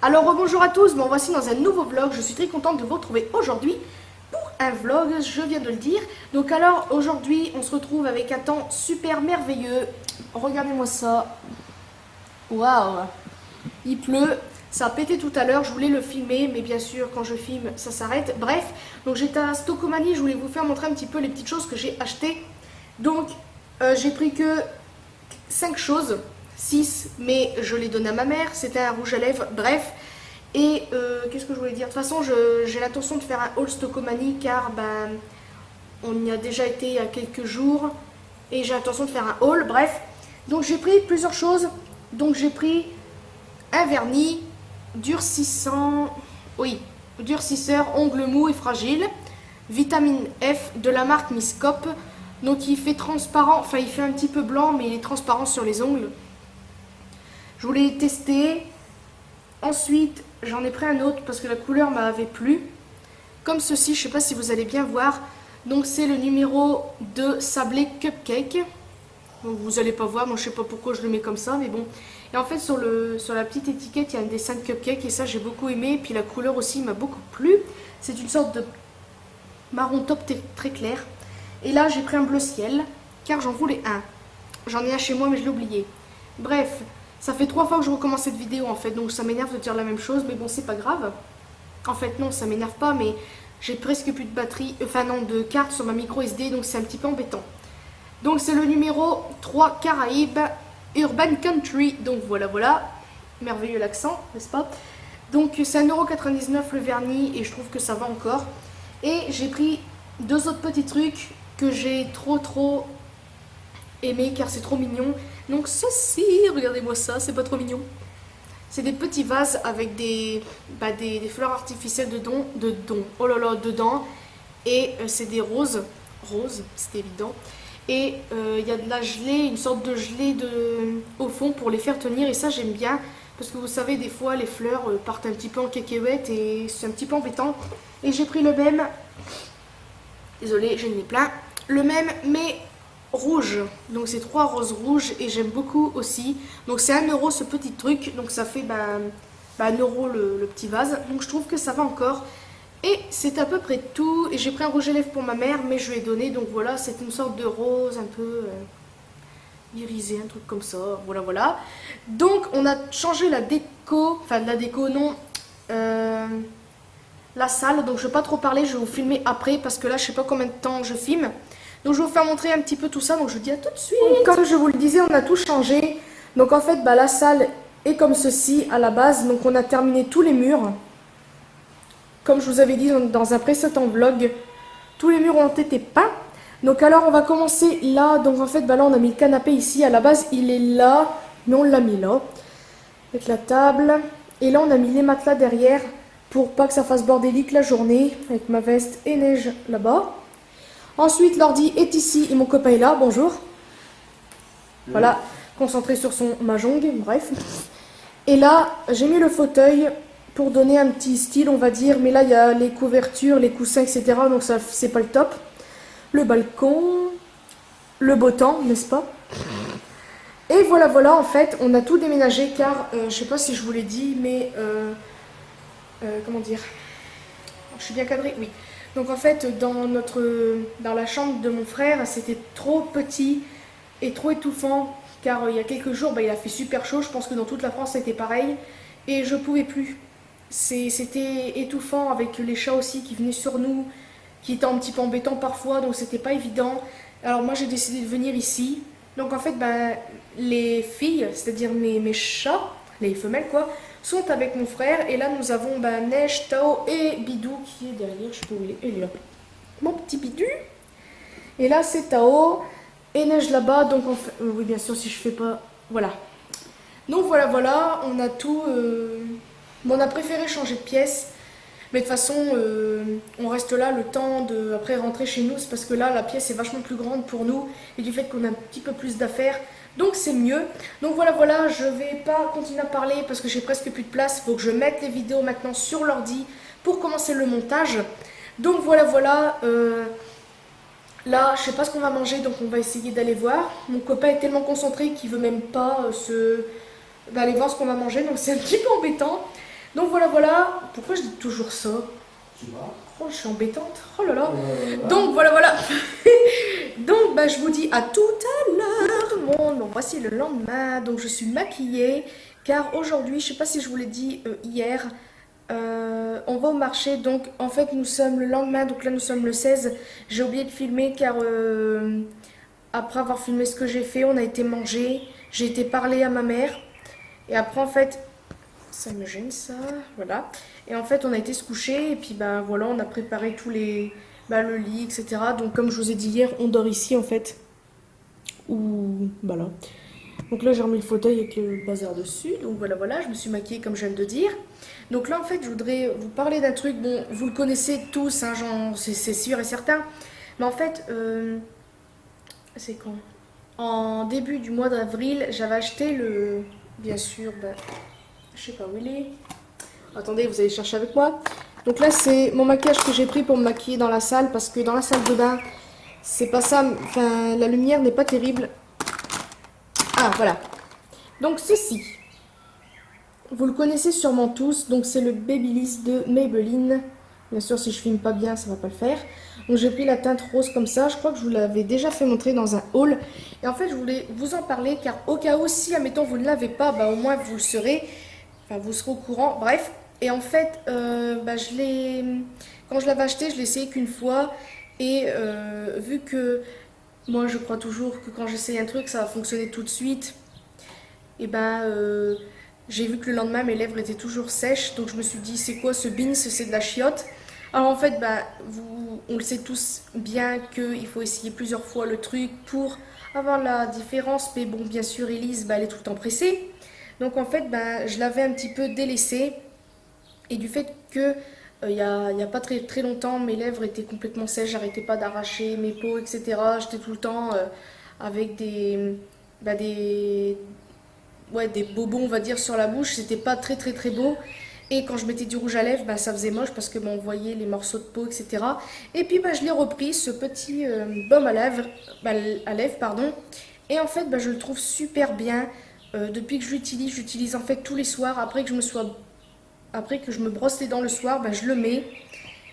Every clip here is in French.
Alors bonjour à tous, bon voici dans un nouveau vlog, je suis très contente de vous retrouver aujourd'hui pour un vlog, je viens de le dire. Donc alors aujourd'hui on se retrouve avec un temps super merveilleux, regardez-moi ça, waouh, il pleut, ça a pété tout à l'heure, je voulais le filmer mais bien sûr quand je filme ça s'arrête. Bref, donc j'étais à Stocomanie, je voulais vous faire montrer un petit peu les petites choses que j'ai achetées. Donc j'ai pris que 5 choses. 6, mais je l'ai donné à ma mère, c'était un rouge à lèvres, bref. Et qu'est-ce que je voulais dire? De toute façon, j'ai l'intention de faire un haul Stocomanie car ben, on y a déjà été il y a quelques jours et j'ai l'intention de faire un haul, bref. Donc j'ai pris plusieurs choses. Donc j'ai pris un vernis durcissant, oui, durcisseur, ongles mous et fragiles, vitamine F de la marque Miscop. Donc il fait transparent, enfin il fait un petit peu blanc mais il est transparent sur les ongles. Je voulais tester. Ensuite, j'en ai pris un autre parce que la couleur m'avait plu. Comme ceci, je ne sais pas si vous allez bien voir. Donc c'est le numéro de Sablé Cupcake. Donc vous n'allez pas voir, moi je ne sais pas pourquoi je le mets comme ça, mais bon. Et en fait sur la petite étiquette, il y a un dessin de cupcake et ça j'ai beaucoup aimé. Et puis la couleur aussi m'a beaucoup plu. C'est une sorte de marron top très clair. Et là j'ai pris un bleu ciel car j'en voulais un. J'en ai un chez moi mais je l'ai oublié. Bref. Ça fait 3 fois que je recommence cette vidéo en fait, donc ça m'énerve de dire la même chose, mais bon c'est pas grave. En fait non, ça m'énerve pas, mais j'ai presque plus de batterie, enfin non, de carte sur ma micro SD, donc c'est un petit peu embêtant. Donc c'est le numéro 3 Caraïbes Urban Country, donc voilà, merveilleux l'accent, n'est-ce pas? Donc c'est 1,99€ le vernis et je trouve que ça va encore. Et j'ai pris 2 autres petits trucs que j'ai trop aimé car c'est trop mignon. Donc ceci, regardez-moi ça, c'est pas trop mignon. C'est des petits vases avec des fleurs artificielles dedans, oh là là, dedans. Et c'est des roses, c'est évident. Et il y a de la gelée, une sorte de gelée au fond pour les faire tenir. Et ça j'aime bien, parce que vous savez, des fois les fleurs partent un petit peu en cacahuète et c'est un petit peu embêtant. Et j'ai pris le même, désolé, j'en ai plein, le même mais rouge, donc c'est 3 roses rouges et j'aime beaucoup aussi. Donc c'est 1€ ce petit truc, donc ça fait 1€ le petit vase, donc je trouve que ça va encore. Et c'est à peu près tout. Et j'ai pris un rouge à lèvres pour ma mère, mais je lui ai donné, donc voilà, c'est une sorte de rose un peu irisé, un truc comme ça, voilà. Donc on a changé la déco, enfin la déco non, la salle, donc je ne vais pas trop parler, je vais vous filmer après parce que là je sais pas combien de temps je filme. Donc je vais vous faire montrer un petit peu tout ça, donc je vous dis à tout de suite. Donc, comme je vous le disais, on a tout changé. Donc en fait, la salle est comme ceci à la base. Donc on a terminé tous les murs. Comme je vous avais dit dans un précédent vlog, tous les murs ont été peints. Donc alors on va commencer là. Donc en fait, là on a mis le canapé ici. À la base, il est là, mais on l'a mis là. Avec la table. Et là, on a mis les matelas derrière pour pas que ça fasse bordélique la journée. Avec ma veste et neige là-bas. Ensuite, l'ordi est ici et mon copain est là. Bonjour. Voilà, concentré sur son mahjong, bref. Et là, j'ai mis le fauteuil pour donner un petit style, on va dire. Mais là, il y a les couvertures, les coussins, etc. Donc ça, c'est pas le top. Le balcon, le beau temps, n'est-ce pas? Et voilà, en fait, on a tout déménagé car, je sais pas si je vous l'ai dit, mais... comment dire? Je suis bien cadrée, oui. Donc en fait, dans la chambre de mon frère, c'était trop petit et trop étouffant. Car il y a quelques jours, il a fait super chaud. Je pense que dans toute la France, c'était pareil. Et je pouvais plus. C'était étouffant avec les chats aussi qui venaient sur nous, qui étaient un petit peu embêtants parfois. Donc c'était pas évident. Alors moi, j'ai décidé de venir ici. Donc en fait, les filles, c'est-à-dire mes chats, les femelles quoi, sont avec mon frère. Et là, nous avons Neige, Tao et Bidou qui est derrière. Je sais pas où il est. Il est là. Mon petit Bidou. Et là, c'est Tao. Et Neige là-bas. Donc, oui, bien sûr, si je fais pas... Voilà. Donc, voilà. On a tout... on a préféré changer de pièce. Mais de toute façon, on reste là le temps de après rentrer chez nous. C'est parce que là, la pièce est vachement plus grande pour nous. Et du fait qu'on a un petit peu plus d'affaires. Donc c'est mieux. Donc voilà, je vais pas continuer à parler parce que j'ai presque plus de place. Il faut que je mette les vidéos maintenant sur l'ordi pour commencer le montage. Donc voilà. Là, je sais pas ce qu'on va manger, donc on va essayer d'aller voir. Mon copain est tellement concentré qu'il veut même pas aller voir ce qu'on va manger, donc c'est un petit peu embêtant. Donc voilà, voilà. Pourquoi je dis toujours ça? Tu vois. Oh, je suis embêtante. Oh là là. Donc voilà, voilà. Donc bah, je vous dis à tout à l'heure. Bon, voici le lendemain. Donc je suis maquillée. Car aujourd'hui, je sais pas si je vous l'ai dit hier, on va au marché. Donc en fait, nous sommes le lendemain. Donc là, nous sommes le 16. J'ai oublié de filmer car après avoir filmé ce que j'ai fait, on a été manger. J'ai été parler à ma mère. Et après, en fait, ça me gêne ça, voilà. Et en fait, on a été se coucher et puis bah voilà, on a préparé tous les, bah, le lit, etc. Donc comme je vous ai dit hier, on dort ici en fait. Ou bah là. Donc là, j'ai remis le fauteuil avec le bazar dessus. Donc voilà, voilà, je me suis maquillée comme je viens de dire. Donc là, en fait, je voudrais vous parler d'un truc. Bon, vous le connaissez tous, hein, c'est sûr et certain. Mais en fait, c'est quand? En début du mois d'avril, j'avais acheté le, bien sûr, bah, je sais pas où il est. Attendez, vous allez chercher avec moi. Donc là, c'est mon maquillage que j'ai pris pour me maquiller dans la salle parce que dans la salle de bain, c'est pas ça. Enfin, la lumière n'est pas terrible. Ah, voilà. Donc ceci, vous le connaissez sûrement tous. Donc c'est le Babyliss de Maybelline. Bien sûr, si je filme pas bien, ça va pas le faire. Donc j'ai pris la teinte rose comme ça. Je crois que je vous l'avais déjà fait montrer dans un haul. Et en fait, je voulais vous en parler car au cas où, si admettons vous ne l'avez pas, bah au moins vous le serez. Enfin, vous serez au courant. Bref. Et en fait, bah, quand je l'avais acheté, je l'ai essayé qu'une fois. Et vu que moi, je crois toujours que quand j'essaye un truc, ça va fonctionner tout de suite. Et ben, j'ai vu que le lendemain, mes lèvres étaient toujours sèches. Donc je me suis dit, c'est quoi ce beans? C'est de la chiotte. Alors en fait, bah, on le sait tous bien qu'il faut essayer plusieurs fois le truc pour avoir la différence. Mais bon, bien sûr, Elise, bah, elle est tout le temps pressée. Donc en fait, bah, je l'avais un petit peu délaissé. Et du fait que y a pas très, très longtemps, mes lèvres étaient complètement sèches, j'arrêtais pas d'arracher mes peaux, etc. J'étais tout le temps avec bah, ouais, des bobos, on va dire, sur la bouche. C'était pas très, très, très beau. Et quand je mettais du rouge à lèvres, bah, ça faisait moche parce que bah, on voyait les morceaux de peau, etc. Et puis bah, je l'ai repris, ce petit baume à lèvres, pardon. Et en fait, bah, je le trouve super bien. Depuis que j'utilise en fait tous les soirs. Après que je me brosse les dents le soir, bah, je le mets.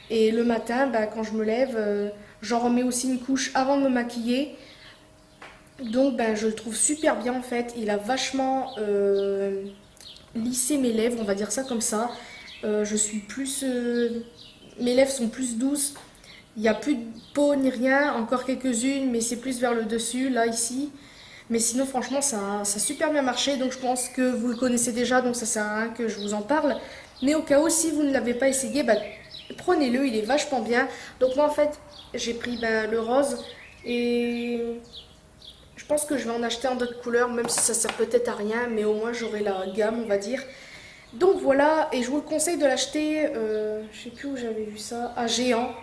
Et le matin, bah, quand je me lève, j'en remets aussi une couche avant de me maquiller. Donc bah, je le trouve super bien en fait. Il a vachement lissé mes lèvres, on va dire ça comme ça. Je suis plus... mes lèvres sont plus douces. Il n'y a plus de peau ni rien, encore quelques-unes, mais c'est plus vers le dessus, là, ici. Mais sinon, franchement, ça a super bien marché. Donc je pense que vous le connaissez déjà, donc ça sert à rien que je vous en parle. Mais au cas où, si vous ne l'avez pas essayé, bah, prenez-le, il est vachement bien. Donc moi, en fait, j'ai pris bah, le rose et je pense que je vais en acheter en d'autres couleurs, même si ça sert peut-être à rien, mais au moins j'aurai la gamme, on va dire. Donc voilà, et je vous le conseille de l'acheter, je sais plus où j'avais vu ça, à Géant.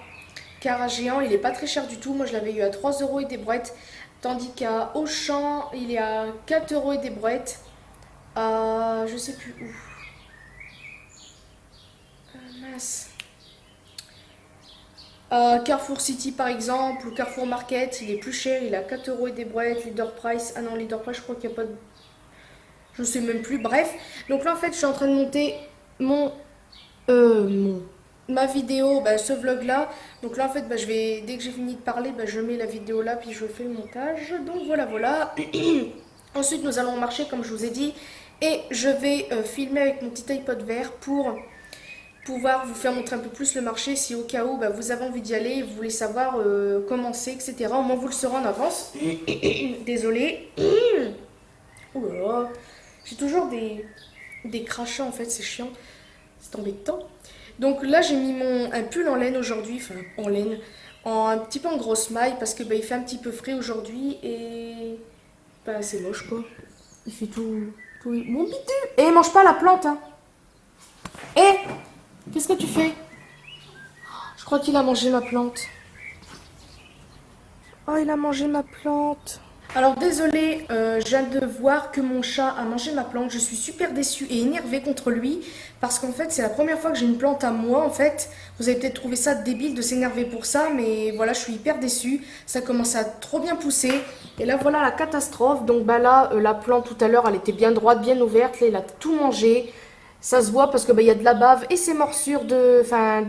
Car à Géant, il est pas très cher du tout. Moi, je l'avais eu à 3 euros et des brouettes. Tandis qu'à Auchan, il est à 4 euros et des brouettes. À je sais plus où. Mince. Carrefour City par exemple, ou Carrefour Market, il est plus cher, il est à 4 euros et des brouettes. Leader Price, ah non, Leader Price, je crois qu'il n'y a pas de. Je sais même plus, bref. Donc là, en fait, je suis en train de monter mon. Ma vidéo, bah, ce vlog là. Donc là, en fait, bah, dès que j'ai fini de parler, bah, je mets la vidéo là, puis je fais le montage. Donc voilà, voilà. Ensuite, nous allons marcher, comme je vous ai dit. Et je vais filmer avec mon petit iPod vert pour pouvoir vous faire montrer un peu plus le marché si au cas où bah, vous avez envie d'y aller, vous voulez savoir comment c'est, etc. Au moins vous le saurez en avance. Désolée. Oh là là. J'ai toujours des crachats en fait, c'est chiant. C'est embêtant. Donc là j'ai mis un pull en laine aujourd'hui, enfin en laine, un petit peu en grosse maille parce que bah, il fait un petit peu frais aujourd'hui et bah, c'est moche quoi. Il fait tout... Mon bidou. Et mange pas la plante hein. Eh, qu'est-ce que tu fais? Je crois qu'il a mangé ma plante. Oh, il a mangé ma plante. Alors désolé, je viens de voir que mon chat a mangé ma plante. Je suis super déçue et énervée contre lui parce qu'en fait c'est la première fois que j'ai une plante à moi en fait. Vous avez peut-être trouvé ça débile de s'énerver pour ça, mais voilà, je suis hyper déçue. Ça commence à trop bien pousser et là voilà la catastrophe. Donc bah là la plante tout à l'heure elle était bien droite, bien ouverte. Là il a tout mangé. Ça se voit parce que bah, y a de la bave et ces morsures de... Enfin...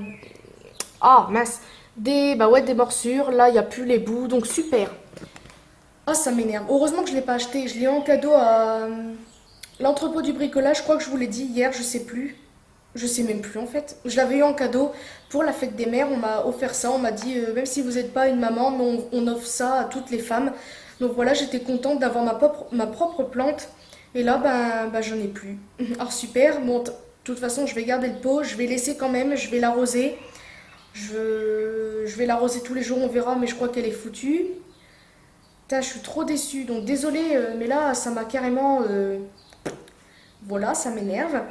Ah, mince. Bah ouais, des morsures. Là, il n'y a plus les bouts. Donc, super. Ah, ça m'énerve. Heureusement que je ne l'ai pas acheté. Je l'ai eu en cadeau à l'entrepôt du bricolage. Je crois que je vous l'ai dit hier, je sais plus. Je sais même plus en fait. Je l'avais eu en cadeau pour la fête des mères. On m'a offert ça. On m'a dit, même si vous n'êtes pas une maman, mais on offre ça à toutes les femmes. Donc voilà, j'étais contente d'avoir ma propre plante. Et là, ben j'en ai plus. Alors super. Bon, de toute façon, je vais garder le pot. Je vais laisser quand même. Je vais l'arroser. Je vais l'arroser tous les jours, on verra, mais je crois qu'elle est foutue. Putain, je suis trop déçue. Donc désolée, mais là, ça m'a carrément... Voilà, ça m'énerve.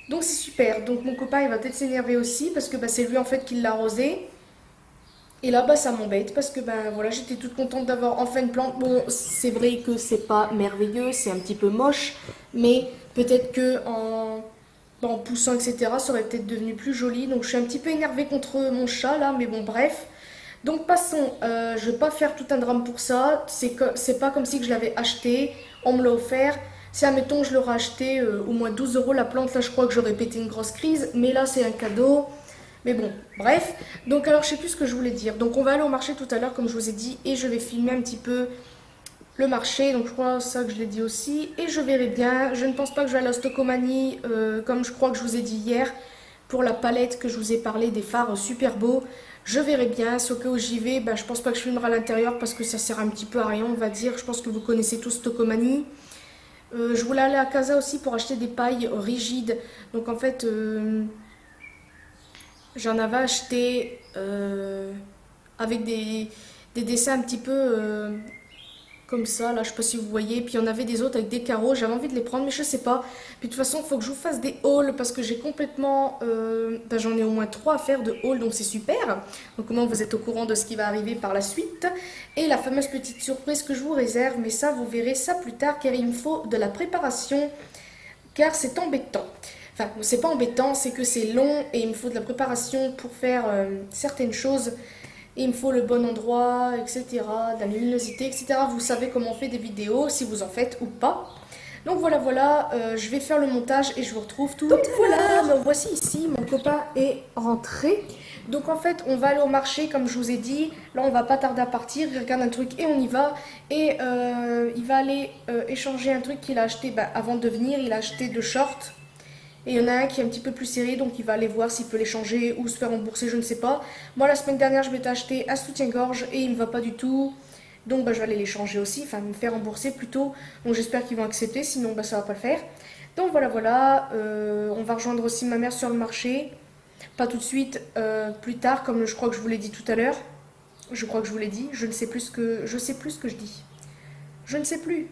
Donc c'est super. Donc mon copain, il va peut-être s'énerver aussi, parce que bah, c'est lui en fait qui l'a arrosé. Et là, bah, ça m'embête, parce que ben voilà, j'étais toute contente d'avoir enfin une plante. Bon, c'est vrai que c'est pas merveilleux, c'est un petit peu moche, mais peut-être que en poussant, etc., ça aurait peut-être devenu plus joli. Donc je suis un petit peu énervée contre mon chat là, mais bon, bref. Donc passons, je vais pas faire tout un drame pour ça. C'est pas comme si que je l'avais acheté, on me l'a offert. Si admettons je l'aurais acheté au moins 12 euros la plante, là je crois que j'aurais pété une grosse crise. Mais là c'est un cadeau. Mais bon, bref. Donc alors je sais plus ce que je voulais dire. Donc on va aller au marché tout à l'heure comme je vous ai dit et je vais filmer un petit peu le marché. Donc je crois ça que je l'ai dit aussi. Et je verrai bien. Je ne pense pas que je vais à la Stocomanie comme je crois que je vous ai dit hier. Pour la palette que je vous ai parlé des fards super beaux. Je verrai bien, sauf que où j'y vais, je pense pas que je filmerai à l'intérieur parce que ça sert un petit peu à rien, on va dire. Je pense que vous connaissez tous Stocomanie. Je voulais aller à Casa aussi pour acheter des pailles rigides. Donc en fait, j'en avais acheté avec des dessins un petit peu comme ça, là, je sais pas si vous voyez. Puis il y en avait des autres avec des carreaux. J'avais envie de les prendre, mais je sais pas. Puis de toute façon, il faut que je vous fasse des hauls parce que j'ai complètement. J'en ai au moins 3 à faire de hauls, donc c'est super. Donc, comment vous êtes au courant de ce qui va arriver par la suite. Et la fameuse petite surprise que je vous réserve, mais ça, vous verrez ça plus tard car il me faut de la préparation. Car c'est embêtant. Enfin, c'est pas embêtant, c'est que c'est long et il me faut de la préparation pour faire certaines choses. Et il me faut le bon endroit, etc., de la luminosité, etc. Vous savez comment on fait des vidéos, si vous en faites ou pas. Donc voilà, voilà, je vais faire le montage et je vous retrouve tout. Donc voilà, me voici ici, mon copain est rentré. Donc en fait, on va aller au marché, comme je vous ai dit. Là, on va pas tarder à partir, il regarde un truc et on y va. Et il va aller échanger un truc qu'il a acheté avant de venir. Il a acheté 2 shorts. Et il y en a un qui est un petit peu plus serré, donc il va aller voir s'il peut les changer ou se faire rembourser, je ne sais pas. Moi, la semaine dernière, je m'étais acheté un soutien-gorge et il me va pas du tout. Donc, je vais aller les changer aussi, enfin, me faire rembourser plutôt. Donc, j'espère qu'ils vont accepter, sinon, ça va pas le faire. Donc, voilà, voilà. On va rejoindre aussi ma mère sur le marché. Pas tout de suite, plus tard, comme je crois que je vous l'ai dit tout à l'heure. Je crois que je vous l'ai dit. Je sais plus ce que je dis. Je ne sais plus.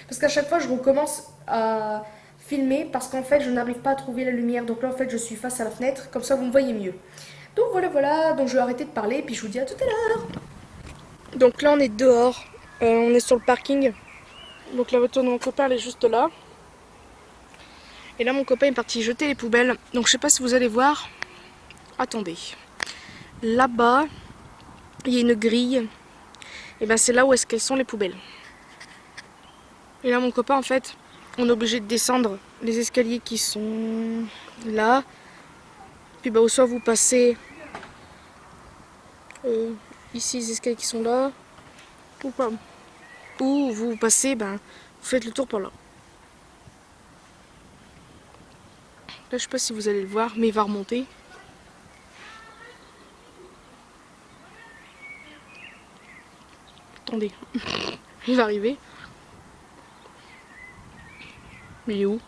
Parce qu'à chaque fois, je recommence à filmer parce qu'en fait, je n'arrive pas à trouver la lumière. Donc là, en fait, je suis face à la fenêtre. Comme ça, vous me voyez mieux. Donc voilà, voilà. Donc je vais arrêter de parler et puis je vous dis à tout à l'heure. Donc là, on est dehors. On est sur le parking. Donc la voiture de mon copain, elle est juste là. Et là, mon copain est parti jeter les poubelles. Donc je sais pas si vous allez voir. Attendez. Là-bas, il y a une grille. Et c'est là où est-ce qu'elles sont les poubelles. Et là, mon copain, en fait, on est obligé de descendre les escaliers qui sont là. Puis au soit vous passez ici les escaliers qui sont là. Ou pas. Ou vous passez, vous faites le tour par là. Là, je sais pas si vous allez le voir, mais il va remonter. Attendez. Il va arriver. Mais il est où?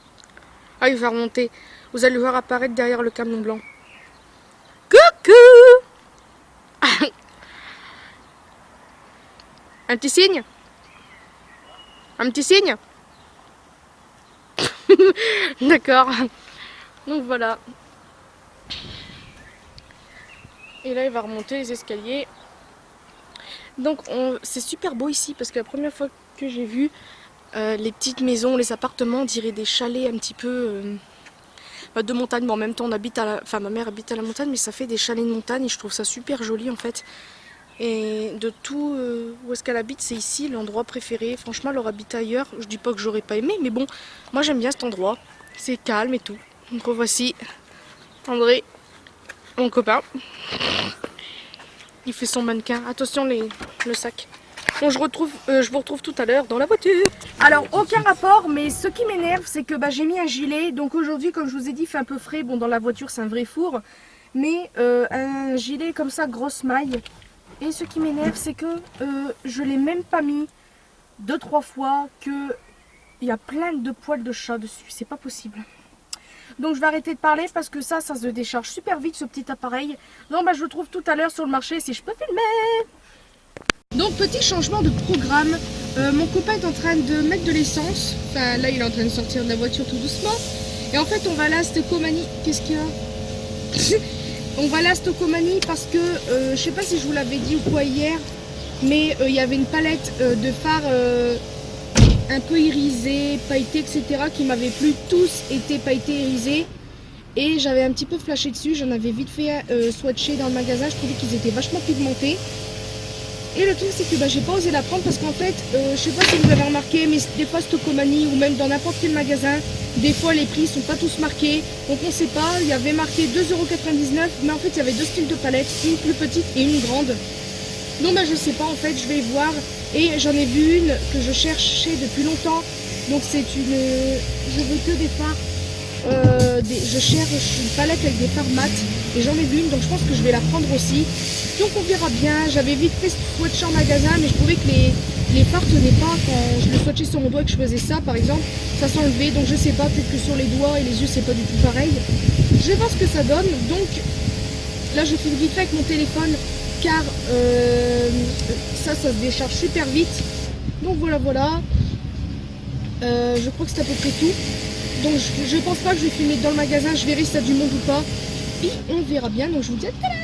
Ah, il va remonter. Vous allez le voir apparaître derrière le camion blanc. Coucou! Un petit signe? Un petit signe? D'accord. Donc voilà. Et là, il va remonter les escaliers. Donc c'est super beau ici parce que la première fois que j'ai vu les petites maisons, les appartements, on dirait des chalets un petit peu de montagne. Bon, en même temps, ma mère habite à la montagne, mais ça fait des chalets de montagne et je trouve ça super joli en fait. Et de tout où est-ce qu'elle habite, c'est ici l'endroit préféré. Franchement, elle aurait habité ailleurs. Je dis pas que j'aurais pas aimé, mais bon, moi j'aime bien cet endroit. C'est calme et tout. Donc revoici André, mon copain. Il fait son mannequin. Attention le sac. Bon, je vous retrouve tout à l'heure dans la voiture. Alors, aucun rapport, mais ce qui m'énerve, c'est que j'ai mis un gilet. Donc aujourd'hui, comme je vous ai dit, il fait un peu frais. Bon, dans la voiture, c'est un vrai four. Mais un gilet comme ça, grosse maille. Et ce qui m'énerve, c'est que je l'ai même pas mis 2-3 fois, que il y a plein de poils de chat dessus. C'est pas possible. Donc je vais arrêter de parler parce que ça se décharge super vite, ce petit appareil. Donc je le trouve tout à l'heure sur le marché si je peux filmer. Donc petit changement de programme. Mon copain est en train de mettre de l'essence. Enfin là il est en train de sortir de la voiture tout doucement. Et en fait on va là à Stocomanie. Qu'est-ce qu'il y a? On va là à Stocomanie parce que je sais pas si je vous l'avais dit ou quoi hier, mais il y avait une palette de fards un peu irisés, pailletés, etc. qui m'avaient plu. Tous étaient pailletés, irisés. Et j'avais un petit peu flashé dessus. J'en avais vite fait swatcher dans le magasin. Je trouvais qu'ils étaient vachement pigmentés. Et le truc c'est que j'ai pas osé la prendre parce qu'en fait, je sais pas si vous avez remarqué, mais des fois Stocomanie ou même dans n'importe quel magasin, des fois les prix sont pas tous marqués. Donc on sait pas, il y avait marqué 2,99 €, mais en fait il y avait deux styles de palettes, une plus petite et une grande. Donc je sais pas en fait, je vais voir. Et j'en ai vu une que je cherchais depuis longtemps. Donc c'est une... Je veux que des fards. Je cherche une palette avec des fards mat. Et j'en ai vu une, donc je pense que je vais la prendre aussi. Donc on verra bien. J'avais vite fait swatcher en magasin, mais je trouvais que les fards tenaient pas quand je le swatchais sur mon doigt et que je faisais ça par exemple. Ça s'enlevait, donc je sais pas, peut-être que sur les doigts et les yeux c'est pas du tout pareil. Je vais voir ce que ça donne. Donc là je filme vite fait avec mon téléphone. Car ça se décharge super vite. Donc voilà. Je crois que c'est à peu près tout. Donc je pense pas que je vais filmer dans le magasin. Je verrai si ça a du monde ou pas. Et on verra bien. Donc je vous dis à tout à l'heure.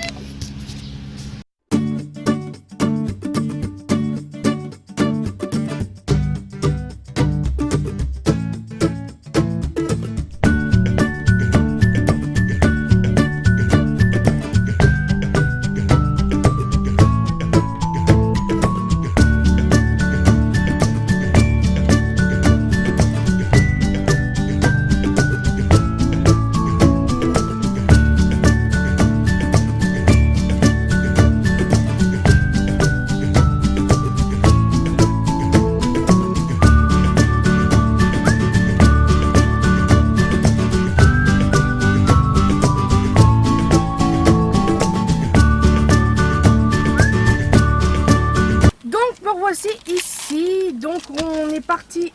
Voici ici, donc on est parti,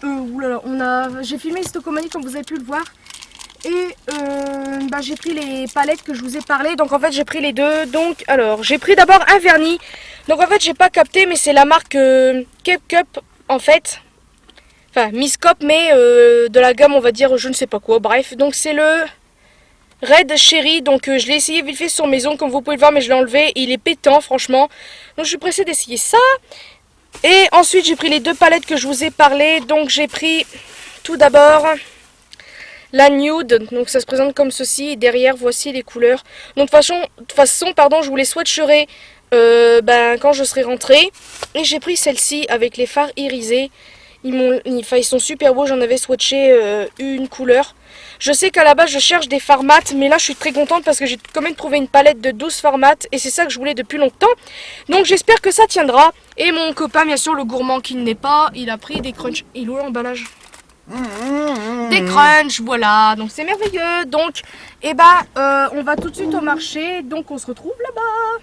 j'ai filmé Stocomanie comme vous avez pu le voir. Et j'ai pris les palettes que je vous ai parlé. Donc en fait j'ai pris les deux. Donc alors j'ai pris d'abord un vernis. Donc en fait j'ai pas capté, mais c'est la marque Cape Cup en fait. Enfin Miss Cop, mais de la gamme on va dire je ne sais pas quoi. Bref, donc c'est le Red Cherry. Donc je l'ai essayé vite fait sur mes ongles comme vous pouvez le voir, mais je l'ai enlevé. Il est pétant franchement. Donc je suis pressée d'essayer ça. Et ensuite j'ai pris les deux palettes que je vous ai parlé. Donc j'ai pris tout d'abord la nude, donc ça se présente comme ceci. Et derrière voici les couleurs. Donc de toute façon je vous les swatcherai quand je serai rentrée. Et j'ai pris celle-ci avec les fards irisés. Ils sont super beaux, j'en avais swatché une couleur. Je sais qu'à la base je cherche des fards mat, mais là je suis très contente parce que j'ai quand même trouvé une palette de 12 fards mat et c'est ça que je voulais depuis longtemps. Donc j'espère que ça tiendra. Et mon copain, bien sûr, le gourmand qui n'est pas, il a pris des crunchs. Il est où l'emballage? Des crunchs, voilà, donc c'est merveilleux. Donc, on va tout de suite au marché, donc on se retrouve là-bas.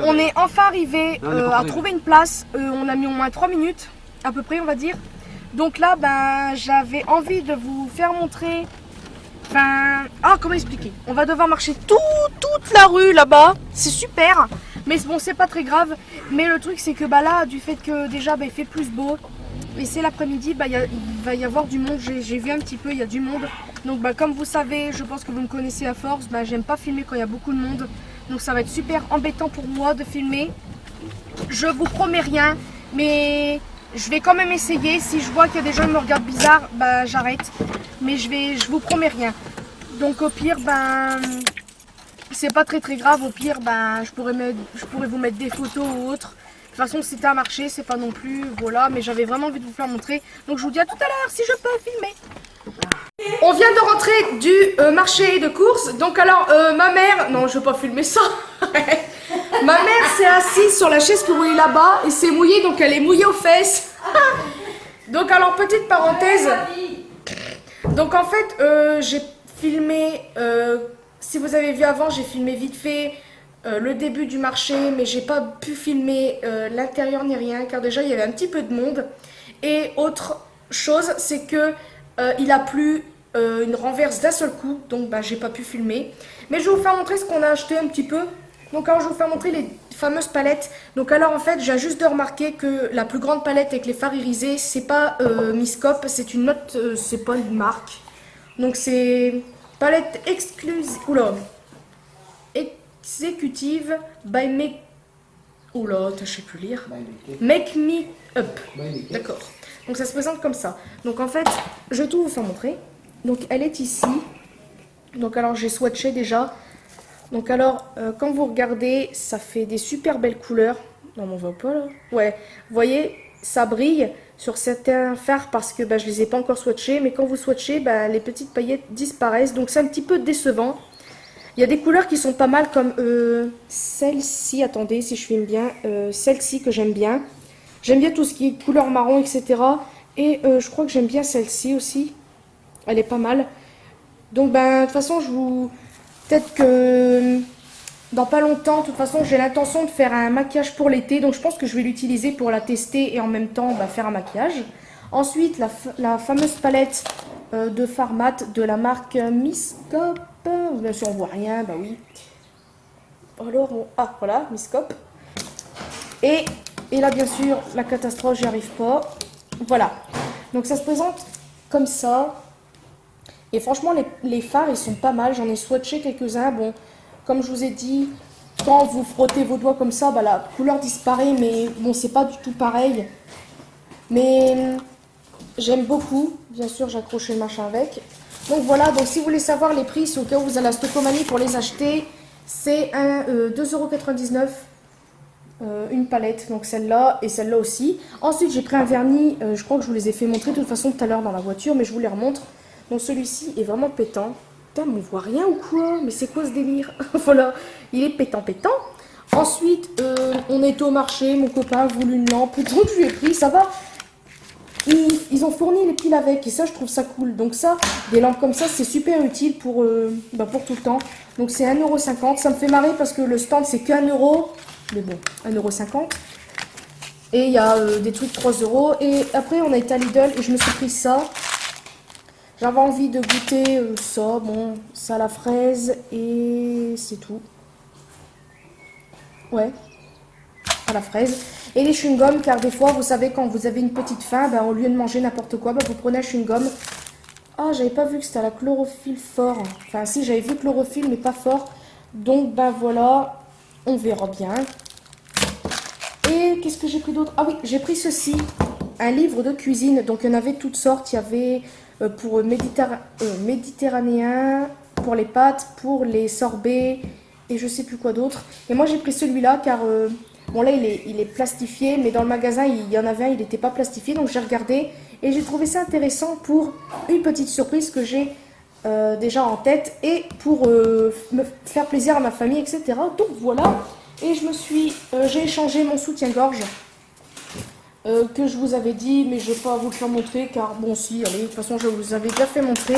On est enfin arrivé à trouver une place. On a mis au moins 3 minutes à peu près on va dire. Donc là j'avais envie de vous faire montrer. Comment expliquer? On va devoir marcher toute la rue là-bas. C'est super. Mais bon c'est pas très grave. Mais le truc c'est que là du fait que déjà il fait plus beau. Et c'est l'après-midi, il va y avoir du monde. J'ai vu un petit peu, il y a du monde. Donc comme vous savez, je pense que vous me connaissez à force, j'aime pas filmer quand il y a beaucoup de monde. Donc ça va être super embêtant pour moi de filmer. Je vous promets rien, mais je vais quand même essayer. Si je vois qu'il y a des gens qui me regardent bizarre, bah j'arrête. Mais je vous promets rien. Donc au pire, ben c'est pas très grave. Au pire, ben je pourrais vous mettre des photos ou autre. De toute façon, c'était un marché, c'est pas non plus, voilà. Mais j'avais vraiment envie de vous faire montrer. Donc je vous dis à tout à l'heure si je peux filmer. On vient de rentrer du marché de courses. Donc alors, ma mère... Non, je vais pas filmer ça. Ma mère s'est assise sur la chaise pour rouler là-bas et s'est mouillée, donc elle est mouillée aux fesses. Donc alors, petite parenthèse. Donc en fait, j'ai filmé... si vous avez vu avant, j'ai filmé vite fait le début du marché, mais j'ai pas pu filmer l'intérieur ni rien, car déjà, il y avait un petit peu de monde. Et autre chose, c'est que il a plu une renverse d'un seul coup, donc bah, j'ai pas pu filmer. Mais je vais vous faire montrer ce qu'on a acheté un petit peu. Donc alors je vais vous faire montrer les fameuses palettes. Donc alors en fait, j'ai juste de remarquer que la plus grande palette avec les phares irisés, c'est pas Miscope, c'est une autre, c'est pas une marque. Donc c'est palette exclusive, oula, exécutive by Make, oula, je sais plus lire. Make Me Up. D'accord. Donc ça se présente comme ça. Donc en fait, je vais tout vous faire montrer. Donc elle est ici. Donc alors j'ai swatché déjà. Donc alors, quand vous regardez, ça fait des super belles couleurs. Non, mais on voit pas là. Ouais, vous voyez, ça brille sur certains fards parce que bah, je les ai pas encore swatchés. Mais quand vous swatchez, bah, les petites paillettes disparaissent. Donc c'est un petit peu décevant. Il y a des couleurs qui sont pas mal comme celle-ci. Attendez, si je filme bien. Celle-ci que j'aime bien. J'aime bien tout ce qui est couleur marron, etc. Et je crois que j'aime bien celle-ci aussi. Elle est pas mal. Donc ben, de toute façon, je vous... Peut-être que dans pas longtemps, de toute façon, j'ai l'intention de faire un maquillage pour l'été. Donc je pense que je vais l'utiliser pour la tester et en même temps bah, faire un maquillage. Ensuite, la fameuse palette de fard mat de la marque Miscope. Bien sûr, on voit rien, bah oui. Alors, ah voilà, Miscope. Et là, bien sûr, la catastrophe, j'y arrive pas. Voilà. Donc ça se présente comme ça. Et franchement, les fards, ils sont pas mal. J'en ai swatché quelques-uns. Bon, comme je vous ai dit, quand vous frottez vos doigts comme ça, bah, la couleur disparaît. Mais bon, c'est pas du tout pareil. Mais j'aime beaucoup. Bien sûr, j'ai accroché le machin avec. Donc voilà, donc si vous voulez savoir les prix, c'est au cas où vous allez à Stocomanie pour les acheter. C'est 2,99 €. Une palette, donc celle-là et celle-là aussi. Ensuite, j'ai pris un vernis. Je crois que je vous les ai fait montrer de toute façon tout à l'heure dans la voiture, mais je vous les remontre. Donc celui-ci est vraiment pétant. Putain, mais on voit rien ou quoi? Mais c'est quoi ce délire? Voilà, il est pétant. Ensuite, on est au marché, mon copain a voulu une lampe, donc je lui ai pris, ça va. Ils ont fourni les piles avec, et ça je trouve ça cool. Donc ça, des lampes comme ça, c'est super utile pour tout le temps. Donc c'est 1,50 €, ça me fait marrer parce que le stand c'est qu'1 €. Mais bon, 1,50 €. Et il y a des trucs 3 €. Et après on a été à Lidl et je me suis pris ça. J'avais envie de goûter ça, bon, ça à la fraise et c'est tout. Ouais, à la fraise. Et les chewing-gums, car des fois, vous savez, quand vous avez une petite faim, ben, au lieu de manger n'importe quoi, ben, vous prenez un chewing-gum. Ah, j'avais pas vu que c'était à la chlorophylle fort. Enfin, si, j'avais vu chlorophylle, mais pas fort. Donc, ben voilà, on verra bien. Et qu'est-ce que j'ai pris d'autre? Ah oui, j'ai pris ceci, un livre de cuisine. Donc, il y en avait toutes sortes. Il y avait... pour méditerranéen, pour les pâtes, pour les sorbets et je sais plus quoi d'autre. Et moi j'ai pris celui-là car bon là il est plastifié, mais dans le magasin il y en avait un, il n'était pas plastifié, donc j'ai regardé et j'ai trouvé ça intéressant pour une petite surprise que j'ai déjà en tête et pour me faire plaisir à ma famille, etc. Donc voilà, et j'ai échangé mon soutien-gorge. Que je vous avais dit, mais je ne vais pas vous le faire montrer car bon si, allez, de toute façon je vous avais déjà fait montrer.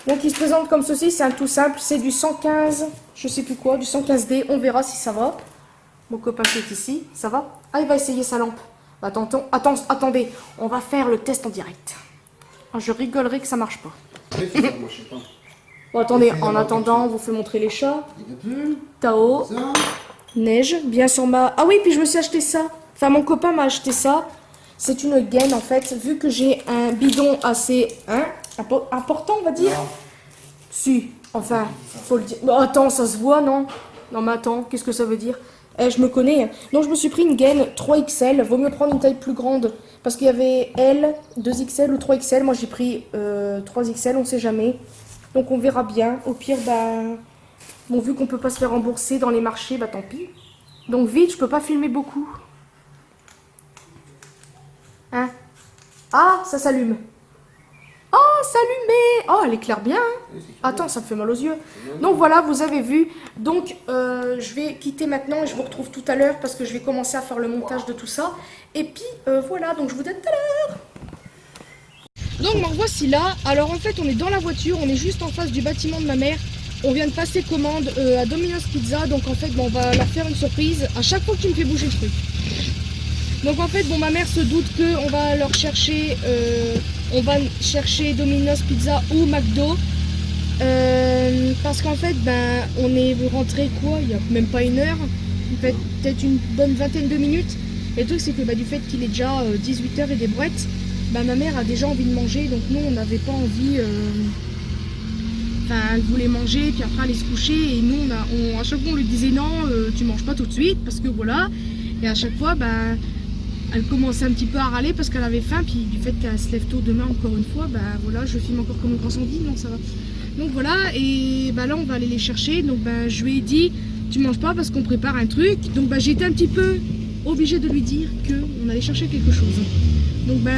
Donc il se présente comme ceci, c'est un tout simple, c'est du 115, je sais plus quoi, du 115D, on verra si ça va. Mon copain qui est ici, ça va? Ah, il va essayer sa lampe. Attendez, on va faire le test en direct. Ah, je rigolerais que ça marche pas. Oui, ça marche pas. Bon attendez, en attendant, on vous fait montrer les chats. Tao, neige, bien sur ma... Ah oui, puis je me suis acheté ça. Enfin, mon copain m'a acheté ça. C'est une gaine en fait, vu que j'ai un bidon assez important, on va dire. Non. Si, enfin, faut le dire. Bah, attends, ça se voit, non? Non mais attends, qu'est-ce que ça veut dire? Eh, je me connais. Donc je me suis pris une gaine 3XL. Vaut mieux prendre une taille plus grande. Parce qu'il y avait L, 2XL ou 3XL. Moi j'ai pris 3XL, on sait jamais. Donc on verra bien. Au pire, bah... Bon, vu qu'on peut pas se faire rembourser dans les marchés, bah tant pis. Donc vite, je peux pas filmer beaucoup. Hein? Ah, ça s'allume. Oh, s'allumer. Oh, elle éclaire bien. Hein. Attends, ça me fait mal aux yeux. Donc voilà, vous avez vu. Donc je vais quitter maintenant et je vous retrouve tout à l'heure parce que je vais commencer à faire le montage de tout ça. Et puis voilà, donc je vous dis à tout à l'heure. Donc me revoici là. Alors en fait, on est dans la voiture, on est juste en face du bâtiment de ma mère. On vient de passer commande à Domino's Pizza. Donc en fait, bon, on va leur faire une surprise à chaque fois que tu me fais bouger le truc. Donc en fait, bon, ma mère se doute qu'on va leur chercher, on va chercher Domino's Pizza ou McDo. Parce qu'en fait, ben, on est rentré quoi, il n'y a même pas une heure, en fait, peut-être une bonne vingtaine de minutes. Et le truc, c'est que bah, du fait qu'il est déjà 18 h et des brouettes, bah, ma mère a déjà envie de manger, donc nous, on n'avait pas envie. Enfin, elle voulait manger, puis après aller se coucher, et nous, à chaque fois, on lui disait non, tu manges pas tout de suite, parce que voilà. Et à chaque fois, ben. Elle commençait un petit peu à râler parce qu'elle avait faim, puis du fait qu'elle se lève tôt demain encore une fois, bah voilà, je filme encore comme un grand sanguine, donc ça va. Donc voilà, et bah là on va aller les chercher, donc bah je lui ai dit, tu manges pas parce qu'on prépare un truc, donc bah j'étais un petit peu obligée de lui dire qu'on allait chercher quelque chose. Donc bah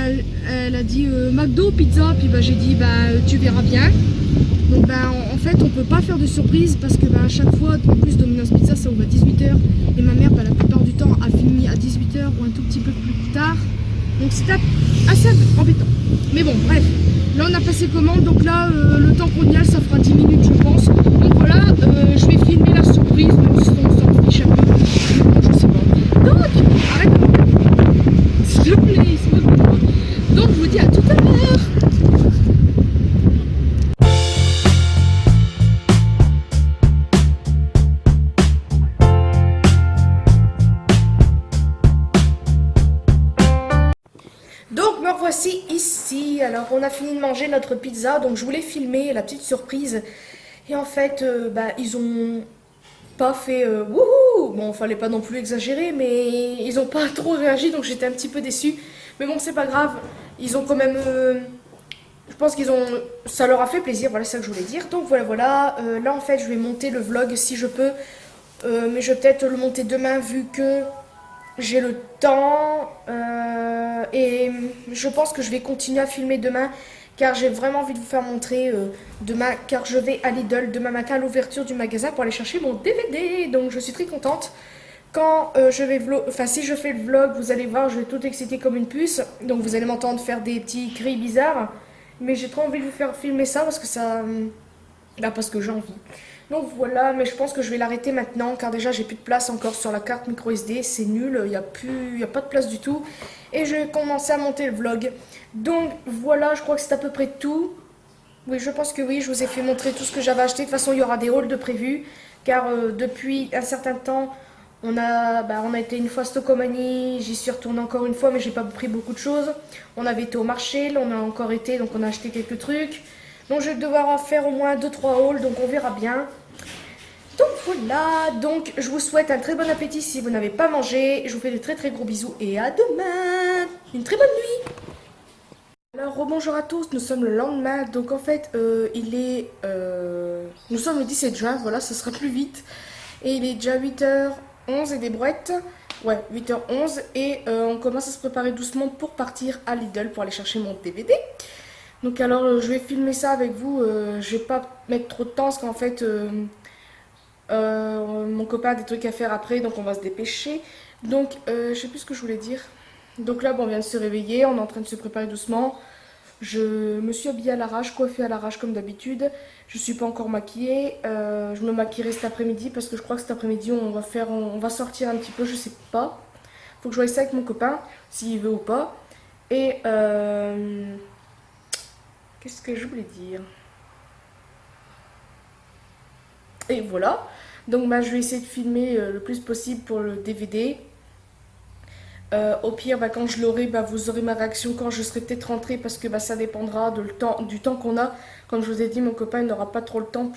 elle a dit McDo, pizza, puis bah j'ai dit bah tu verras bien. Donc bah en fait on peut pas faire de surprise parce que bah à chaque fois, en plus Domino's Pizza ça ouvre à 18 h et ma mère bah, la plupart du temps a fini à 18 h ou un tout petit peu plus tard. Donc c'est assez embêtant. Mais bon bref, là on a passé commande, donc là le temps qu'on y aille ça fera 10 minutes je pense. Donc voilà, je vais filmer la surprise, même si on s'en fiche un peu. Je sais pas. Donc arrête de me... S'il te plaît, il se moque de moi. Donc je vous dis à tout à l'heure. Donc me revoici ici. Alors on a fini de manger notre pizza, donc je voulais filmer la petite surprise. Et en fait, bah, ils ont pas fait wouhou. Bon, fallait pas non plus exagérer, mais ils ont pas trop réagi, donc j'étais un petit peu déçue. Mais bon, c'est pas grave. Ils ont quand même, je pense qu'ils ont, ça leur a fait plaisir. Voilà, c'est ça que je voulais dire. Donc voilà, voilà. Là en fait, je vais monter le vlog si je peux, mais je vais peut-être le monter demain vu que j'ai le temps et je pense que je vais continuer à filmer demain car j'ai vraiment envie de vous faire montrer demain car je vais à Lidl demain matin à l'ouverture du magasin pour aller chercher mon DVD. Donc je suis très contente. Quand je vais enfin si je fais le vlog, vous allez voir, je vais tout exciter comme une puce. Donc vous allez m'entendre faire des petits cris bizarres. Mais j'ai trop envie de vous faire filmer ça parce que ça... Là, parce que j'ai envie. Donc voilà, mais je pense que je vais l'arrêter maintenant car déjà j'ai plus de place encore sur la carte micro SD, c'est nul, il n'y a pas de place du tout. Et je vais commencer à monter le vlog. Donc voilà, je crois que c'est à peu près tout. Oui, je pense que oui, je vous ai fait montrer tout ce que j'avais acheté. De toute façon, il y aura des hauls de prévus car depuis un certain temps, on a été une fois à Stocomanie, j'y suis retournée encore une fois, mais j'ai pas pris beaucoup de choses. On avait été au marché, là on a encore été, donc on a acheté quelques trucs. Donc je vais devoir faire au moins 2-3 hauls, donc on verra bien. Donc voilà, donc je vous souhaite un très bon appétit si vous n'avez pas mangé. Je vous fais de très très gros bisous et à demain. Une très bonne nuit. Alors rebonjour à tous, nous sommes le lendemain. Donc en fait nous sommes le 17 juin, voilà, ça sera plus vite. Et il est déjà 8h11 et des brouettes. Ouais, 8h11 et on commence à se préparer doucement pour partir à Lidl pour aller chercher mon DVD. Donc alors je vais filmer ça avec vous, je vais pas mettre trop de temps parce qu'en fait mon copain a des trucs à faire après donc on va se dépêcher. Donc je sais plus ce que je voulais dire. Donc là bon, on vient de se réveiller, on est en train de se préparer doucement. Je me suis habillée à l'arrache, coiffée à l'arrache comme d'habitude. Je suis pas encore maquillée, je me maquillerai cet après-midi parce que je crois que cet après-midi on va sortir un petit peu, je sais pas. Faut que je voie ça avec mon copain, s'il veut ou pas. Et qu'est-ce que je voulais dire? Et voilà. Donc bah, je vais essayer de filmer le plus possible pour le DVD. Au pire, bah, quand je l'aurai, bah, vous aurez ma réaction quand je serai peut-être rentrée parce que bah, ça dépendra du temps qu'on a. Comme je vous ai dit, mon copain n'aura pas trop le temps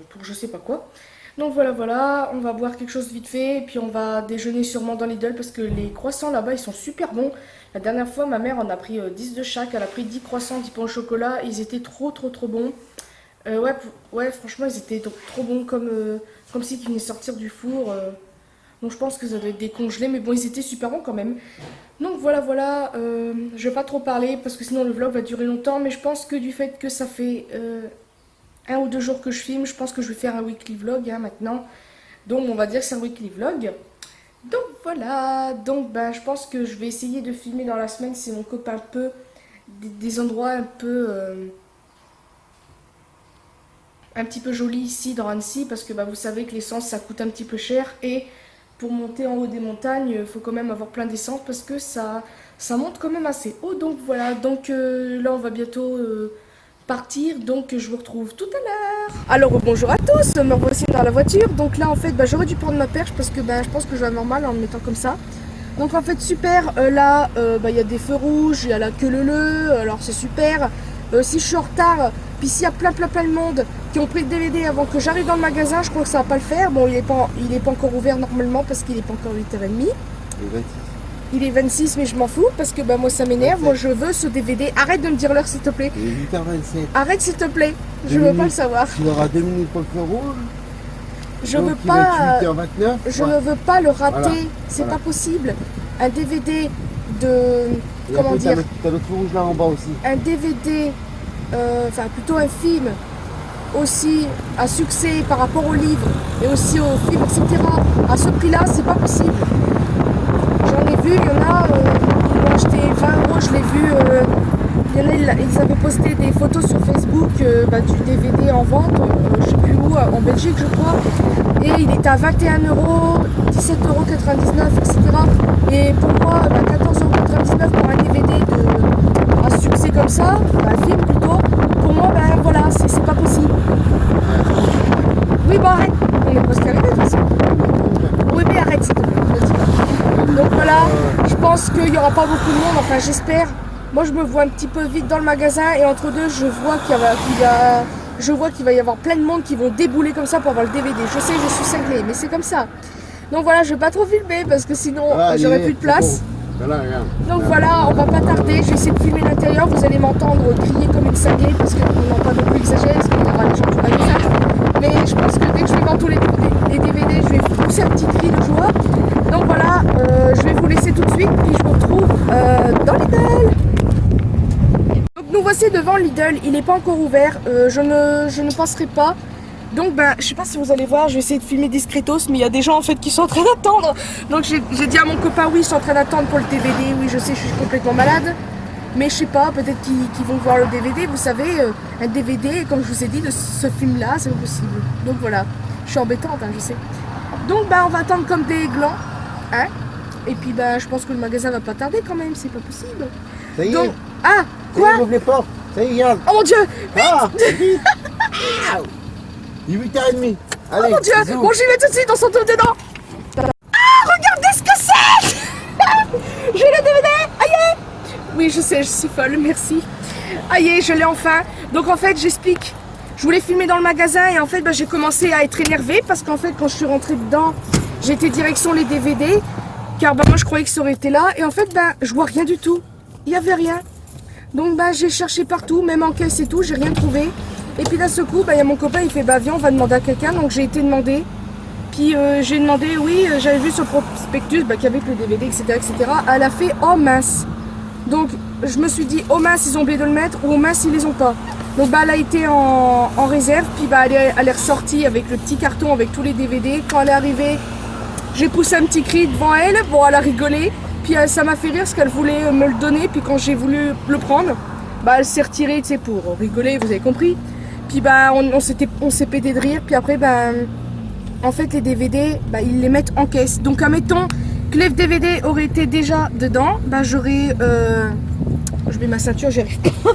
pour je sais pas quoi. Donc voilà, on va boire quelque chose vite fait, et puis on va déjeuner sûrement dans Lidl parce que les croissants là-bas ils sont super bons. La dernière fois ma mère en a pris 10 de chaque, elle a pris 10 croissants, 10 pains au chocolat, ils étaient trop bons. Ouais, franchement ils étaient trop bons comme s'ils venaient sortir du four. Donc je pense que ça doit être décongelé, mais bon ils étaient super bons quand même. Donc voilà, je vais pas trop parler parce que sinon le vlog va durer longtemps, mais je pense que du fait que ça fait 1 ou 2 jours que je filme, je pense que je vais faire un weekly vlog maintenant. Donc on va dire que c'est un weekly vlog. Donc voilà, je pense que je vais essayer de filmer dans la semaine si mon copain peut des endroits un petit peu jolis ici dans Annecy parce que vous savez que l'essence ça coûte un petit peu cher et pour monter en haut des montagnes, il faut quand même avoir plein d'essence parce que ça monte quand même assez haut. Donc voilà, là on va bientôt partir, donc je vous retrouve tout à l'heure. Alors bonjour à tous, me revoici dans la voiture. Donc là en fait j'aurais dû prendre ma perche parce que je pense que je vais avoir mal en me mettant comme ça. Donc en fait super, là il y a des feux rouges, il y a la queue leu, alors c'est super. Si je suis en retard, puis s'il y a plein de monde qui ont pris le DVD avant que j'arrive dans le magasin, je crois que ça va pas le faire. Bon il est pas encore ouvert normalement parce qu'il est pas encore 8h30. Il est 26 mais je m'en fous parce que moi ça m'énerve, moi je veux ce DVD. Arrête de me dire l'heure s'il te plaît. Il est 8h27. Arrête s'il te plaît, je veux pas le savoir. Tu auras 2 minutes pour le feu rouge. Je veux pas. 8h29. Je ne veux pas le rater, Voilà. c'est Voilà. pas possible. Un DVD de. Comment dire? T'as le feu rouge là en bas aussi. Un DVD, enfin plutôt un film aussi à succès par rapport au livre et aussi au film, etc. À ce prix-là, c'est pas possible. J'en ai vu, il y en a, ils l'ont acheté 20 €, je l'ai vu. Il y en a, ils avaient posté des photos sur Facebook du DVD en vente, je sais plus où, en Belgique je crois. Et il était à 21 €, 17,99 €, etc. Et pour moi, 14,99 € pour un DVD à succès comme ça, un film plutôt, pour moi, voilà, c'est pas possible. Oui, arrête, on est presque arrivé de toute façon. Oui, mais arrête, s'il te plaît, je le dis pas. Donc voilà, je pense qu'il n'y aura pas beaucoup de monde, enfin j'espère. Moi, je me vois un petit peu vite dans le magasin et entre deux, je vois qu'il va y avoir plein de monde qui vont débouler comme ça pour avoir le DVD. Je sais, je suis cinglée, mais c'est comme ça. Donc voilà, je vais pas trop filmer parce que sinon, j'aurai plus de place. Donc voilà, on va pas tarder. Je vais essayer de filmer l'intérieur. Vous allez m'entendre crier comme une cinglée parce qu'on n'a pas non plus exagéré parce qu'il y aura des gens qui vont ça. Mais je pense que dès que je vais voir tous les DVD, je vais pousser un petit cri de joie. Donc voilà, je vais vous laisser tout de suite puis je vous retrouve dans Lidl. Donc nous voici devant Lidl, il n'est pas encore ouvert, je ne passerai pas. Donc je sais pas si vous allez voir, je vais essayer de filmer discretos, mais il y a des gens en fait qui sont en train d'attendre. Donc j'ai dit à mon copain, oui je suis en train d'attendre pour le DVD, oui je sais je suis complètement malade. Mais je sais pas, peut-être qu'ils vont voir le DVD, vous savez, un DVD, comme je vous ai dit, de ce film là, c'est pas possible. Donc voilà, je suis embêtante, je sais. Donc on va attendre comme des glands, hein. Et puis je pense que le magasin va pas tarder quand même, c'est pas possible. Ça y est. Donc, ah, quoi? Ouvre les portes. Ça y est, regarde. Oh mon dieu! Ah, vite. Il est 8h30. Allez, Oh mon dieu! bisous. Bon, j'y vais tout de suite, on s'en trouve dedans! Ah, regardez ce que c'est! J'ai le DVD! Aïe! Oui, je sais, je suis folle, merci. Aïe, je l'ai enfin. Donc en fait, j'explique. Je voulais filmer dans le magasin et en fait, j'ai commencé à être énervée parce qu'en fait, quand je suis rentrée dedans, j'étais direction les DVD. Car moi, je croyais que ça aurait été là. Et en fait, je vois rien du tout. Il n'y avait rien. Donc j'ai cherché partout, même en caisse et tout, j'ai rien trouvé. Et puis d'un seul coup, il y a mon copain, il fait viens, on va demander à quelqu'un. Donc j'ai été demander. Puis j'ai demandé, oui, j'avais vu sur le prospectus qu'il y avait que le DVD, etc., etc. Elle a fait, oh mince. Donc je me suis dit, oh mince, ils ont oublié de le mettre, ou oh mince, ils les ont pas. Donc elle a été en réserve, puis elle est ressortie avec le petit carton avec tous les DVD. Quand elle est arrivée, j'ai poussé un petit cri devant elle, bon elle a rigolé. Puis ça m'a fait rire parce qu'elle voulait me le donner, puis quand j'ai voulu le prendre, elle s'est retirée, tu sais, pour rigoler, vous avez compris. Puis on s'est pété de rire, puis après en fait les DVD, ils les mettent en caisse. Donc admettons que les DVD auraient été déjà dedans, j'aurais, je mets ma ceinture, j'arrive pas.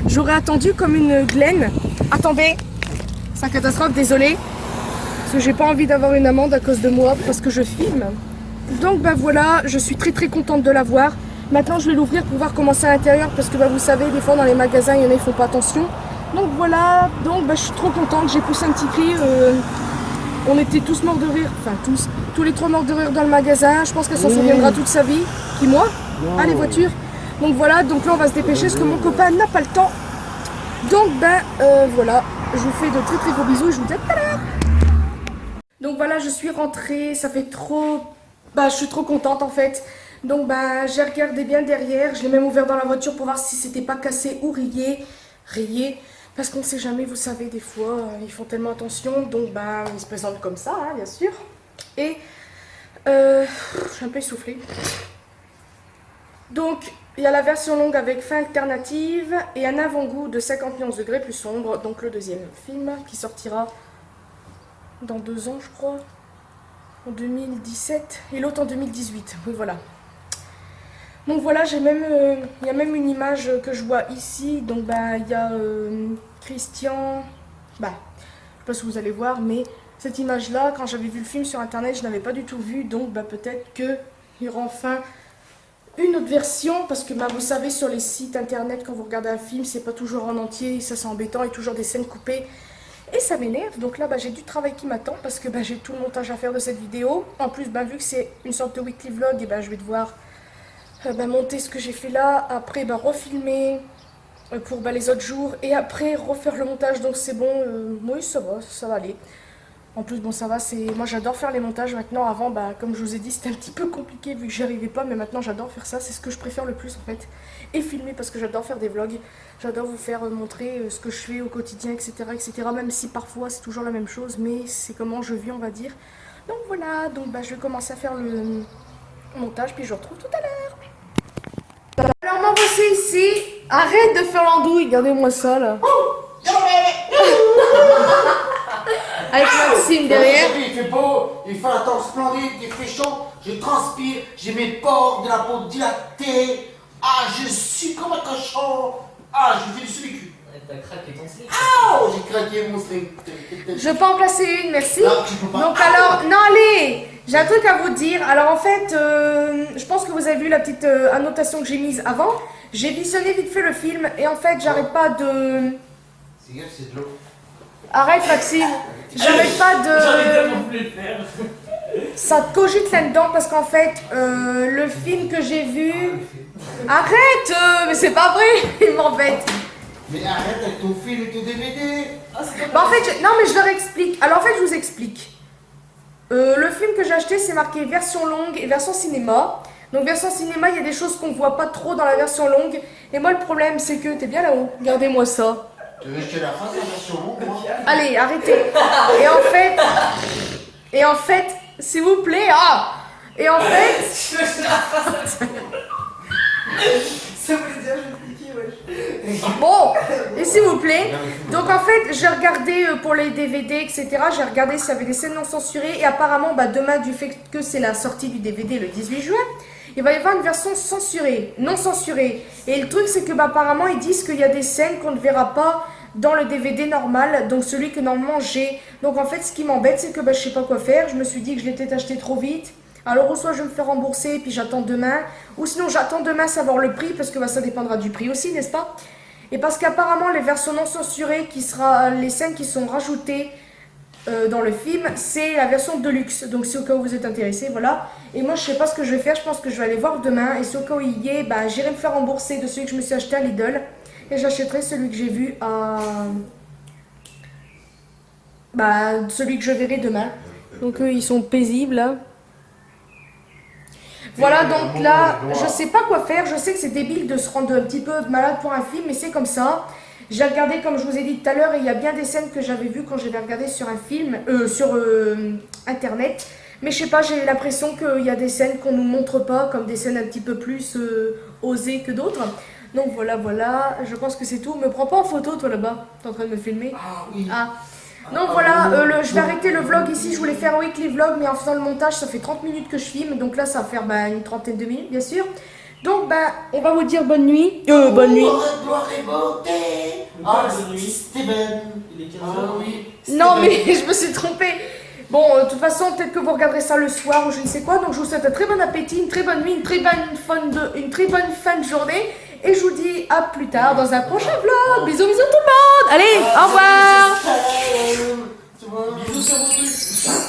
J'aurais attendu comme une Glen. Attendez, c'est une catastrophe, désolé. Parce que j'ai pas envie d'avoir une amende à cause de moi, parce que je filme. Donc voilà, je suis très contente de l'avoir. Maintenant je vais l'ouvrir pour voir comment c'est à l'intérieur parce que vous savez, des fois dans les magasins, il y en a qui font pas attention. Donc voilà, donc je suis trop contente, j'ai poussé un petit cri. On était tous morts de rire, enfin tous les trois morts de rire dans le magasin. Je pense qu'elle s'en souviendra toute sa vie. Qui, moi? Ah, les voitures. Donc voilà, donc là on va se dépêcher parce que mon copain n'a pas le temps. Donc voilà, je vous fais de très très gros bisous et je vous dis à tout à l'heure. Donc voilà, je suis rentrée, ça fait trop... je suis trop contente en fait. Donc j'ai regardé bien derrière, je l'ai même ouvert dans la voiture pour voir si c'était pas cassé ou rayé. Parce qu'on sait jamais, vous savez, des fois, ils font tellement attention. Donc ils se présentent comme ça, hein, bien sûr. Et je suis un peu essoufflée. Donc, il y a la version longue avec fin alternative et un avant-goût de 51 degrés plus sombre. Donc le deuxième film qui sortira dans 2 ans, je crois. En 2017 et l'autre en 2018. Oui, voilà. Donc voilà, il y a même une image que je vois ici. Donc il y a Christian. Je sais pas si vous allez voir, mais cette image-là, quand j'avais vu le film sur internet, je n'avais pas du tout vu. Donc peut-être qu'il y aura enfin une autre version, parce que vous savez, sur les sites internet, quand vous regardez un film, c'est pas toujours en entier, ça c'est embêtant, et toujours des scènes coupées. Et ça m'énerve, donc là j'ai du travail qui m'attend parce que j'ai tout le montage à faire de cette vidéo. En plus, vu que c'est une sorte de weekly vlog, et je vais devoir monter ce que j'ai fait là, après refilmer pour les autres jours et après refaire le montage. Donc c'est bon, oui ça va aller. En plus ça va, moi j'adore faire les montages maintenant. Avant comme je vous ai dit, c'était un petit peu compliqué vu que j'y arrivais pas, mais maintenant j'adore faire ça, c'est ce que je préfère le plus en fait. Et filmer parce que j'adore faire des vlogs, j'adore vous faire montrer ce que je fais au quotidien, etc., même si parfois c'est toujours la même chose, mais c'est comment je vis, on va dire. Donc voilà, donc je vais commencer à faire le montage, puis je vous retrouve tout à l'heure. Alors m'en voici ici. Arrête de faire l'andouille, regardez-moi ça là. Avec Maxime derrière. Il fait beau, il fait un temps splendide, il fait chaud, je transpire, j'ai mes pores de la peau dilatée. Ah, je suis comme un cochon. Ah, je fais du sous-cul. T'as craqué ton slip. Ah, j'ai craqué mon slip. Je peux en placer une, merci. Non, tu peux pas. Donc alors, non allez, j'ai un truc à vous dire. Alors en fait, je pense que vous avez vu la petite annotation que j'ai mise avant. J'ai visionné vite fait le film et en fait, j'arrête pas de... C'est de l'eau. Arrête Maxime, j'arrête pas de... J'arrête de le faire. Ça te cogite là-dedans parce qu'en fait, le film que j'ai vu... Arrête, mais c'est pas vrai, il m'embête. Mais arrête avec ton film et ton DVD. En fait, non mais je leur explique. Alors en fait, je vous explique. Le film que j'ai acheté, c'est marqué version longue et version cinéma. Donc version cinéma, il y a des choses qu'on voit pas trop dans la version longue. Et moi, le problème, c'est que t'es bien là-haut. Regardez-moi ça. Tu veux que je te la fasse la version longue, moi? Allez, arrêtez. Et en fait, s'il vous plaît, et en fait... Ça voulait dire, je vais piquer, wesh. Bon, et s'il vous plaît. Donc en fait, j'ai regardé pour les DVD, etc. J'ai regardé s'il y avait des scènes non censurées. Et apparemment, demain, du fait que c'est la sortie du DVD le 18 juin, il va y avoir une version censurée, non censurée. Et le truc, c'est que apparemment, ils disent qu'il y a des scènes qu'on ne verra pas dans le DVD normal, donc celui que normalement j'ai. Donc en fait, ce qui m'embête, c'est que je sais pas quoi faire. Je me suis dit que je l'ai peut-être acheté trop vite. Alors ou soit je me fais rembourser puis j'attends demain, ou sinon j'attends demain savoir le prix parce que ça dépendra du prix aussi, n'est-ce pas? Et parce qu'apparemment les versions non censurées, qui sera les scènes qui sont rajoutées dans le film, c'est la version deluxe. Donc si au cas où vous êtes intéressé, voilà. Et moi je sais pas ce que je vais faire, je pense que je vais aller voir demain. Et si au cas où il y est, j'irai me faire rembourser de celui que je me suis acheté à Lidl. Et j'achèterai celui que j'ai vu à... celui que je verrai demain. Donc eux ils sont paisibles là. Voilà, donc là, je sais pas quoi faire. Je sais que c'est débile de se rendre un petit peu malade pour un film, mais c'est comme ça. J'ai regardé, comme je vous ai dit tout à l'heure, et il y a bien des scènes que j'avais vues quand j'avais regardé sur un film, sur internet. Mais je sais pas, j'ai l'impression qu'il y a des scènes qu'on nous montre pas, comme des scènes un petit peu plus osées que d'autres. Donc voilà, je pense que c'est tout. Me prends pas en photo, toi là-bas, t'es en train de me filmer. Ah oui. Ah. Donc voilà, je vais arrêter le vlog ici, je voulais faire un weekly vlog, mais en faisant le montage, ça fait 30 minutes que je filme, donc là ça va faire une trentaine de minutes bien sûr. Donc on va vous dire bonne nuit. Bonne nuit. Gloire et beauté. Ah, Steven. Il est 15h. Ah oui. Non mais je me suis trompée. Bon, de toute façon, peut-être que vous regarderez ça le soir ou je ne sais quoi, donc je vous souhaite un très bon appétit, une très bonne nuit, une très bonne fin de journée. Et je vous dis à plus tard dans un prochain vlog. Bisous, bisous tout le monde. Allez, au revoir. Tu vois, bisous sur mon truc.